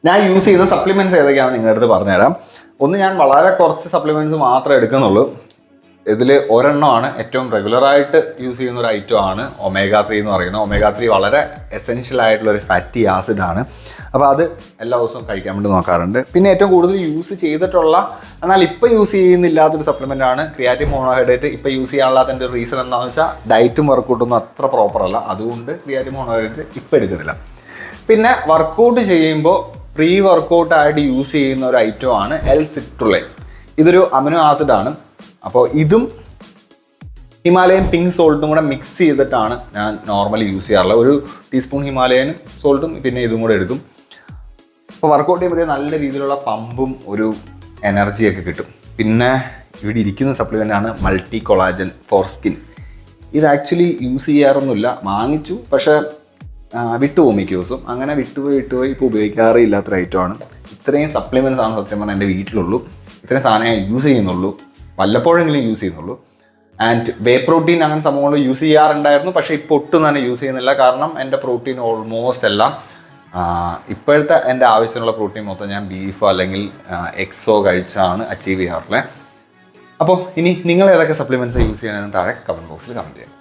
ഞാൻ യൂസ് ചെയ്യുന്ന സപ്ലിമെൻറ്റ്സ് ഏതൊക്കെയാണെന്ന് നിങ്ങളുടെ അടുത്ത് പറഞ്ഞുതരാം. ഒന്ന്, ഞാൻ വളരെ കുറച്ച് സപ്ലിമെൻറ്റ്സ് മാത്രമേ എടുക്കുന്നുള്ളൂ. ഇതിൽ ഒരെണ്ണമാണ് ഏറ്റവും റെഗുലറായിട്ട് യൂസ് ചെയ്യുന്ന ഒരു ഐറ്റമാണ് omega-3 എന്ന് പറയുന്നത്. omega-3 വളരെ എസെൻഷ്യൽ ആയിട്ടുള്ളൊരു ഫാറ്റി ആസിഡാണ്. അപ്പോൾ അത് എല്ലാ ദിവസവും കഴിക്കാൻ വേണ്ടി നോക്കാറുണ്ട്. പിന്നെ ഏറ്റവും കൂടുതൽ യൂസ് ചെയ്തിട്ടുള്ള, എന്നാൽ ഇപ്പോൾ യൂസ് ചെയ്യുന്നില്ലാത്തൊരു സപ്ലിമെൻ്റ് ആണ് ക്രിയാറ്റിൻ മോണോഹൈഡ്രേറ്റ്. ഇപ്പോൾ യൂസ് ചെയ്യാനുള്ളതിൻ്റെ റീസൺ എന്താണെന്ന് വെച്ചാൽ ഡയറ്റും വർക്കൗട്ടൊന്നും അത്ര പ്രോപ്പറല്ല, അതുകൊണ്ട് ക്രിയാറ്റിൻ മോണോഹൈഡ്രേറ്റ് ഇപ്പോൾ എടുക്കുന്നില്ല. പിന്നെ വർക്കൗട്ട് ചെയ്യുമ്പോൾ പ്രീ വർക്കൗട്ടായിട്ട് യൂസ് ചെയ്യുന്ന ഒരു ഐറ്റമാണ് L-സിട്രുലൈൻ. ഇതൊരു അമിനോ ആസിഡാണ്. അപ്പോൾ ഇതും ഹിമാലയൻ പിങ്ക് സോൾട്ടും കൂടെ മിക്സ് ചെയ്തിട്ടാണ് ഞാൻ നോർമലി യൂസ് ചെയ്യാറുള്ളത്. ഒരു ടീസ്പൂൺ ഹിമാലയനും സോൾട്ടും പിന്നെ ഇതും കൂടെ എടുക്കും. അപ്പോൾ വർക്കൗട്ട് ചെയ്യുമ്പോൾ നല്ല രീതിയിലുള്ള പമ്പും ഒരു എനർജിയൊക്കെ കിട്ടും. പിന്നെ ഇവിടെ ഇരിക്കുന്ന സപ്ലിമെൻ്റാണ് മൾട്ടി കൊളാജൻ ഫോർ സ്കിൻ. ഇത് ആക്ച്വലി യൂസ് ചെയ്യാറൊന്നുമില്ല, വാങ്ങിച്ചു, പക്ഷേ വിട്ടുപോകും മിക്ക ദിവസം. അങ്ങനെ വിട്ടുപോയി ഇപ്പോൾ ഉപയോഗിക്കാറേ ഇല്ലാത്തൊരു ഐറ്റമാണ്. ഇത്രയും സപ്ലിമെൻറ്റ്സ് ആണ് സത്യം പറഞ്ഞാൽ എൻ്റെ വീട്ടിലുള്ളൂ. ഇത്രയും സാധനം ഞാൻ യൂസ് ചെയ്യുന്നുള്ളൂ, വല്ലപ്പോഴെങ്കിലും യൂസ് ചെയ്യുന്നുള്ളൂ. ആൻഡ് വേ പ്രോട്ടീൻ അങ്ങനെ സംഭവങ്ങൾ യൂസ് ചെയ്യാറുണ്ടായിരുന്നു, പക്ഷേ ഇപ്പോൾ ഒട്ടും തന്നെ യൂസ് ചെയ്യുന്നില്ല. കാരണം എൻ്റെ പ്രോട്ടീൻ ഓൾമോസ്റ്റ് എല്ലാം ഇപ്പോഴത്തെ എൻ്റെ ആവശ്യമുള്ള പ്രോട്ടീൻ മൊത്തം ഞാൻ ബീഫോ അല്ലെങ്കിൽ എഗ്സോ കഴിച്ചാണ് അച്ചീവ് ചെയ്യാറുള്ളത്. അപ്പോൾ ഇനി നിങ്ങൾ ഏതൊക്കെ സപ്ലിമെൻറ്റ്സ് യൂസ് ചെയ്യണമെന്ന് താഴെ കമൻറ്റ് ബോക്സിൽ കമൻറ്റ് ചെയ്യാം.